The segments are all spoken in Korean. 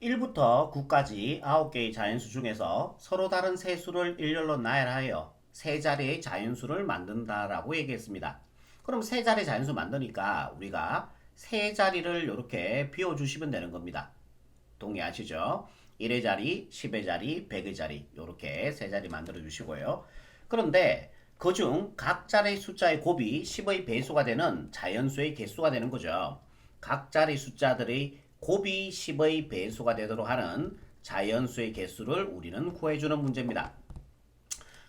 1부터 9까지 9개의 자연수 중에서 서로 다른 세 수를 일렬로 나열하여 세 자리의 자연수를 만든다라고 얘기했습니다. 그럼 세 자리 자연수 만드니까 우리가 세 자리를 이렇게 비워주시면 되는 겁니다. 동의하시죠? 1의 자리, 10의 자리, 100의 자리 이렇게 세 자리 만들어 주시고요. 그런데 그중 각 자리 숫자의 곱이 10의 배수가 되는 자연수의 개수가 되는 거죠. 각 자리 숫자들의 곱이 10의 배수가 되도록 하는 자연수의 개수를 우리는 구해주는 문제입니다.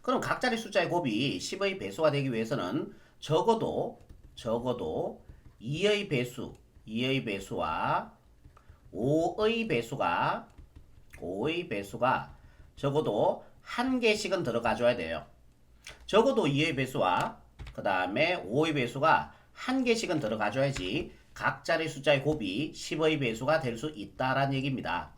그럼 각 자리 숫자의 곱이 10의 배수가 되기 위해서는 적어도 2의 배수, 2의 배수와 5의 배수가 적어도 한 개씩은 들어가줘야 돼요. 적어도 2의 배수와 그 다음에 5의 배수가 한 개씩은 들어가줘야지 각 자리 숫자의 곱이 10의 배수가 될 수 있다라는 얘기입니다.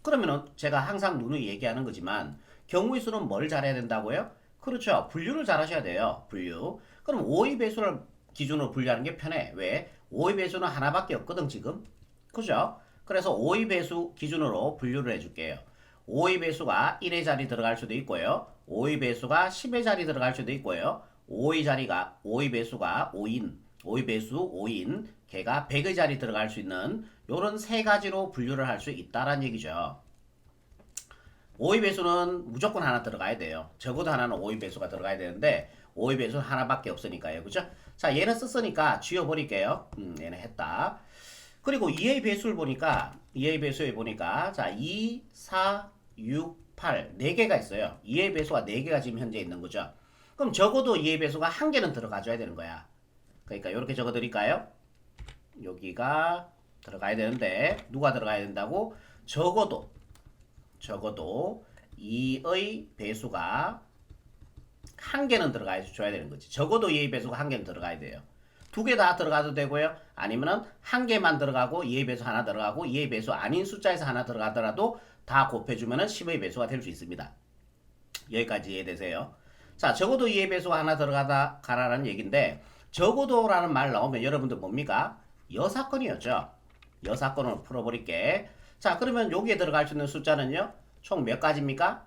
그러면은 제가 항상 누누이 얘기하는 거지만 경우의 수는 뭘 잘해야 된다고요? 그렇죠. 분류를 잘 하셔야 돼요. 분류. 그럼 5의 배수를 기준으로 분류하는 게 편해. 왜? 5의 배수는 하나밖에 없거든 지금. 그죠? 그래서 5의 배수 기준으로 분류를 해줄게요. 5의 배수가 1의 자리 들어갈 수도 있고요. 5의 배수가 10의 자리 들어갈 수도 있고요. 5의 배수가 5인, 5의 배수 5인, 걔가 100의 자리 들어갈 수 있는 요런 세 가지로 분류를 할 수 있다라는 얘기죠. 5의 배수는 무조건 하나 들어가야 돼요. 적어도 하나는 5의 배수가 들어가야 되는데 5의 배수는 하나밖에 없으니까요. 그죠? 자, 얘는 썼으니까 지워버릴게요. 얘는 했다. 그리고 2의 배수를 보니까 2의 배수에 보니까 자 2, 4, 6, 8 4개가 있어요. 2의 배수가 4개가 지금 현재 있는 거죠. 그럼 적어도 2의 배수가 한 개는 들어가줘야 되는 거야. 그러니까 이렇게 적어드릴까요? 여기가 들어가야 되는데 누가 들어가야 된다고? 적어도 2의 배수가 한 개는 들어가줘야 되는 거지. 적어도 2의 배수가 한 개는 들어가야 돼요. 두 개 다 들어가도 되고요. 아니면은 한 개만 들어가고 2의 배수 하나 들어가고 2의 배수 아닌 숫자에서 하나 들어가더라도 다 곱해주면은 10의 배수가 될 수 있습니다. 여기까지 이해되세요? 자, 적어도 2의 배수가 하나 들어가다 가라는 얘기인데 적어도라는 말 나오면 여러분들 뭡니까? 여사건이었죠. 여사건을 풀어버릴게. 자, 그러면 여기에 들어갈 수 있는 숫자는요? 총 몇 가지입니까?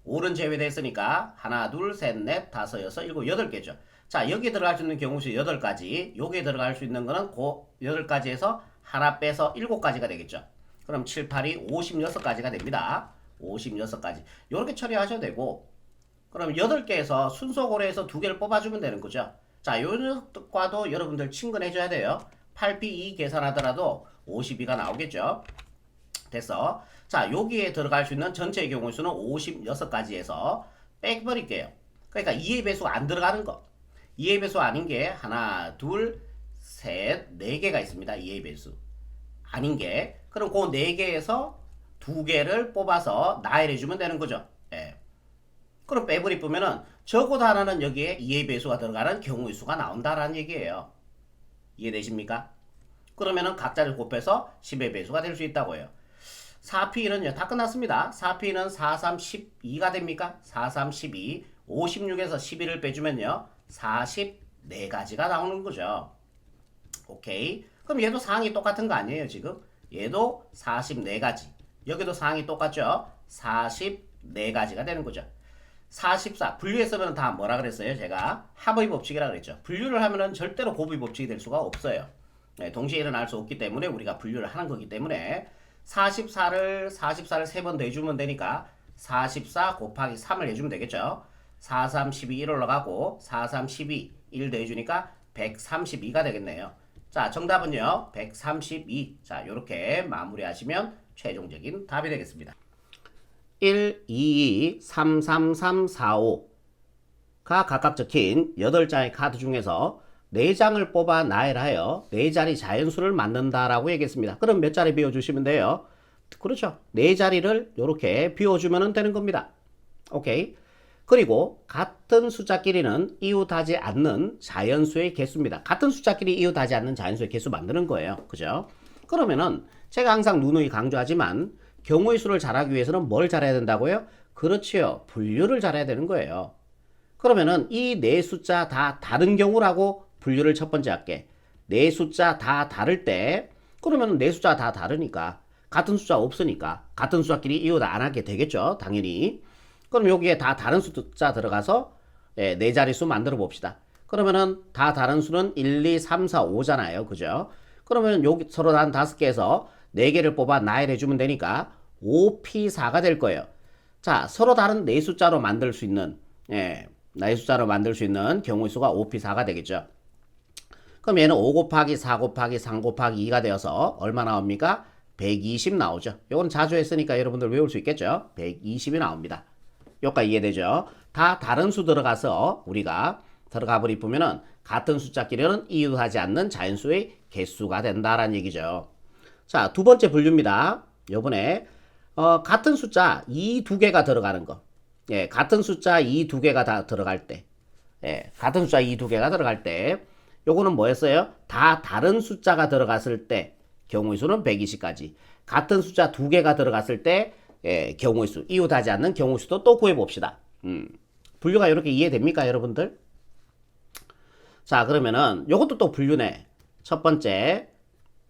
5는 제외됐으니까 하나, 둘, 셋, 넷, 다섯, 여섯, 일곱, 여덟 개죠. 자, 여기에 들어갈 수 있는 경우 수 8가지. 여기에 들어갈 수 있는 거는 그 8가지에서 하나 빼서 7가지가 되겠죠. 그럼 7, 8이 56가지가 됩니다. 56가지. 이렇게 처리하셔도 되고 그럼 8개에서 순서 고려해서 2개를 뽑아주면 되는 거죠. 자, 요 녀석과도 여러분들 친근해줘야 돼요. 8P2 계산하더라도 52가 나오겠죠. 됐어. 자, 여기에 들어갈 수 있는 전체의 경우의 수는 56가지에서 빼버릴게요. 그러니까 2의 배수가 안 들어가는 거. 2의 배수 아닌 게 하나, 둘, 셋, 4개가 있습니다. 2의 배수. 아닌 게. 그럼 그 4개에서 2개를 뽑아서 나열해주면 되는 거죠. 예. 그럼 빼버리 보면은 적어도 하나는 여기에 2의 배수가 들어가는 경우의 수가 나온다라는 얘기예요. 이해되십니까? 그러면은 각자를 곱해서 10의 배수가 될 수 있다고요. 4P는요, 다 끝났습니다. 4P는 4, 3, 12가 됩니까? 4, 3, 12. 56에서 11을 빼주면요, 44가지가 나오는 거죠. 오케이. 그럼 얘도 사항이 똑같은 거 아니에요, 지금? 얘도 44가지. 여기도 사항이 똑같죠? 44가지가 되는 거죠. 44. 분류했으면 다 뭐라 그랬어요? 제가 합의 법칙이라 그랬죠. 분류를 하면은 절대로 곱의 법칙이 될 수가 없어요. 네, 동시에 일어날 수 없기 때문에 우리가 분류를 하는 거기 때문에 44를 3번 더해주면 되니까 44 곱하기 3을 해주면 되겠죠. 4, 3, 12, 1 올라가고 4, 3, 12, 1 더해주니까 132가 되겠네요. 자, 정답은요 132. 자, 요렇게 마무리하시면 최종적인 답이 되겠습니다. 1, 2, 2, 3, 3, 3, 4, 5가 각각 적힌 8장의 카드 중에서 4장을 뽑아 나열하여 4자리 자연수를 만든다라고 얘기했습니다. 그럼 몇 자리 비워주시면 돼요? 그렇죠. 4자리를 이렇게 비워주면 되는 겁니다. 오케이. 그리고 같은 숫자끼리는 이웃하지 않는 자연수의 개수입니다. 같은 숫자끼리 이웃하지 않는 자연수의 개수 만드는 거예요. 그죠? 그러면은 제가 항상 누누이 강조하지만 경우의 수를 잘하기 위해서는 뭘 잘해야 된다고요? 그렇지요. 분류를 잘해야 되는 거예요. 그러면은 이 네 숫자 다 다른 경우라고 분류를 첫 번째 할게. 네 숫자 다 다를 때 그러면 네 숫자 다 다르니까 같은 숫자 없으니까 같은 숫자끼리 이웃 안 하게 되겠죠. 당연히. 그럼 여기에 다 다른 숫자 들어가서 네 자릿수 만들어 봅시다. 그러면은 다 다른 수는 1, 2, 3, 4, 5잖아요. 그죠? 그러면 여기 서로 다른 5개에서 4개를 뽑아 나열해주면 되니까 5P4가 될 거예요. 자, 서로 다른 네 숫자로 만들 수 있는, 네 숫자로 만들 수 있는 경우의 수가 5P4가 되겠죠. 그럼 얘는 5 곱하기 4 곱하기 3 곱하기 2가 되어서 얼마 나옵니까? 120 나오죠. 요건 자주 했으니까 여러분들 외울 수 있겠죠? 120이 나옵니다. 여기까지 이해되죠? 다 다른 수 들어가서 우리가 들어가 버리면은 같은 숫자끼리는 이웃하지 않는 자연수의 개수가 된다라는 얘기죠. 자, 두 번째 분류입니다. 요번에 같은 숫자 이 두 개가 들어가는 거. 예, 같은 숫자 이 두 개가 다 들어갈 때. 예, 같은 숫자 이 두 개가 들어갈 때 요거는 뭐였어요? 다 다른 숫자가 들어갔을 때 경우의 수는 120까지. 같은 숫자 두 개가 들어갔을 때 경우의 수, 이웃하지 않는 경우의 수도 또 구해 봅시다. 분류가 이렇게 이해됩니까, 여러분들? 자, 그러면은 요것도 또 분류네. 첫 번째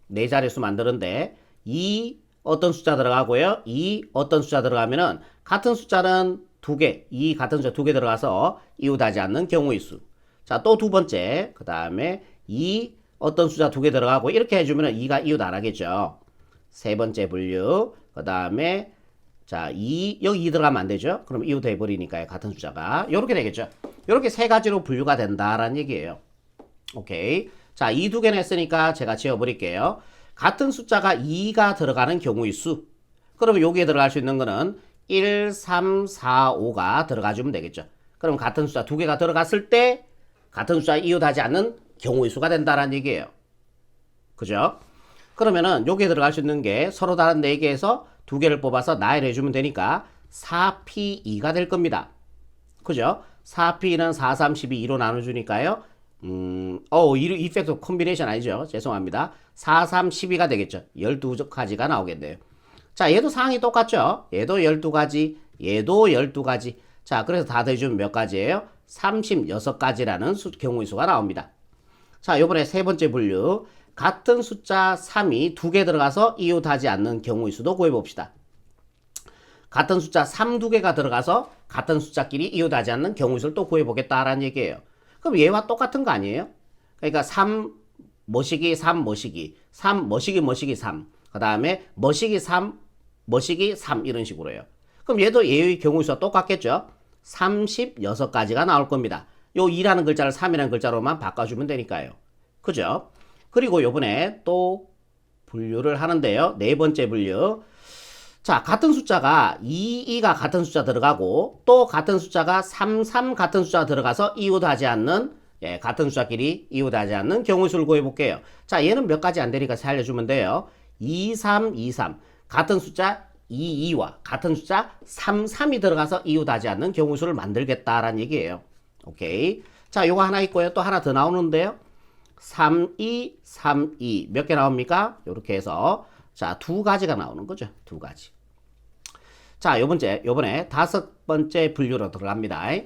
네 자릿수 만드는데 이 어떤 숫자 들어가고요. 이 어떤 숫자 들어가면은 같은 숫자는 두 개, 이 같은 숫자 두 개 들어가서 이웃하지 않는 경우의 수. 자, 또 두 번째, 그 다음에 이 어떤 숫자 두 개 들어가고 이렇게 해주면은 2가 이웃 안 하겠죠. 세 번째 분류, 그 다음에 자, 여기 2 들어가면 안 되죠. 그럼 이웃 해버리니까요. 같은 숫자가. 요렇게 되겠죠. 요렇게 세 가지로 분류가 된다라는 얘기예요. 오케이. 자, 이 두 개는 했으니까 제가 지워버릴게요. 같은 숫자가 2가 들어가는 경우의 수. 그러면 여기에 들어갈 수 있는 거는 1, 3, 4, 5가 들어가주면 되겠죠. 그럼 같은 숫자 두 개가 들어갔을 때 같은 숫자 이웃하지 않는 경우의 수가 된다라는 얘기예요. 그죠? 그러면은 여기에 들어갈 수 있는 게 서로 다른 4개에서 두 개를 뽑아서 나열해주면 되니까 4P2가 될 겁니다. 그죠? 4P는 4, 3, 12, 2로 나눠주니까요. 이 팩터 콤비네이션 아니죠. 죄송합니다. 4, 3, 12가 되겠죠. 12가지가 나오겠네요. 자, 얘도 상황이 똑같죠. 얘도 12가지, 얘도 12가지. 자, 그래서 다 더해주면 몇 가지예요? 36가지라는 경우의 수가 나옵니다. 자, 요번에 세 번째 분류. 같은 숫자 3이 두 개 들어가서 이웃하지 않는 경우의 수도 구해봅시다. 같은 숫자 3 두 개가 들어가서 같은 숫자끼리 이웃하지 않는 경우의 수를 또 구해보겠다라는 얘기예요. 그럼 얘와 똑같은 거 아니에요? 그러니까 3 머시기 3 머시기 3 머시기 머시기 3 그 다음에 머시기 3 머시기 3 이런 식으로요. 그럼 얘도 얘의 경우의 수와 똑같겠죠? 36가지가 나올 겁니다. 요 2라는 글자를 3이라는 글자로만 바꿔주면 되니까요. 그죠? 그리고 요번에 또 분류를 하는데요. 네 번째 분류. 자, 같은 숫자가 2가 같은 숫자 들어가고 또 같은 숫자가 3, 3 같은 숫자 들어가서 이웃하지 않는 같은 숫자끼리 이웃하지 않는 경우의 수를 구해볼게요. 자, 얘는 몇 가지 안 되니까 살려주면 돼요. 2, 3, 2, 3 같은 숫자 2, 2와 같은 숫자 3, 3이 들어가서 이웃하지 않는 경우의 수를 만들겠다라는 얘기예요. 오케이. 자, 요거 하나 있고요. 또 하나 더 나오는데요. 3, 2, 3, 2 몇 개 나옵니까? 이렇게 해서 자, 두 가지가 나오는 거죠. 두 가지. 자, 요번에 다섯 번째 분류로 들어갑니다.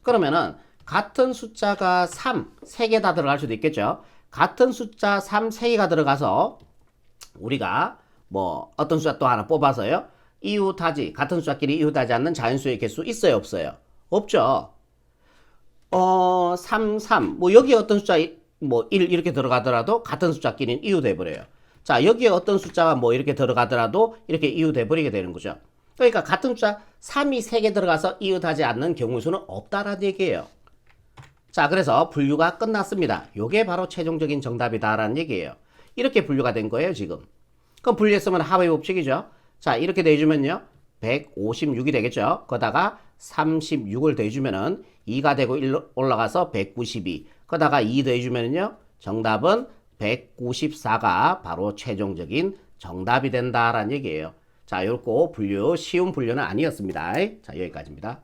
그러면은 같은 숫자가 3, 3개 다 들어갈 수도 있겠죠. 같은 숫자 3, 3개가 들어가서 우리가 뭐 어떤 숫자 또 하나 뽑아서요. 이웃하지, 같은 숫자끼리 이웃하지 않는 자연수의 개수 있어요, 없어요? 없죠. 3, 3. 뭐 여기 어떤 숫자 뭐 1 이렇게 들어가더라도 같은 숫자끼리는 이웃해 버려요. 자, 여기에 어떤 숫자가 뭐 이렇게 들어가더라도 이렇게 이웃해 버리게 되는 거죠. 그러니까 같은 숫자 3이 3개 들어가서 이웃하지 않는 경우의 수는 없다라는 얘기예요. 자, 그래서 분류가 끝났습니다. 요게 바로 최종적인 정답이다라는 얘기예요. 이렇게 분류가 된 거예요, 지금. 그럼 분류했으면 하버의 법칙이죠. 자, 이렇게 대주면요. 156이 되겠죠. 거다가 36을 더해주면은 2가 되고 1 올라가서 192. 거다가 2 더해주면은요. 정답은 194가 바로 최종적인 정답이 된다라는 얘기예요. 자, 요렇게 분류, 쉬운 분류는 아니었습니다. 자, 여기까지입니다.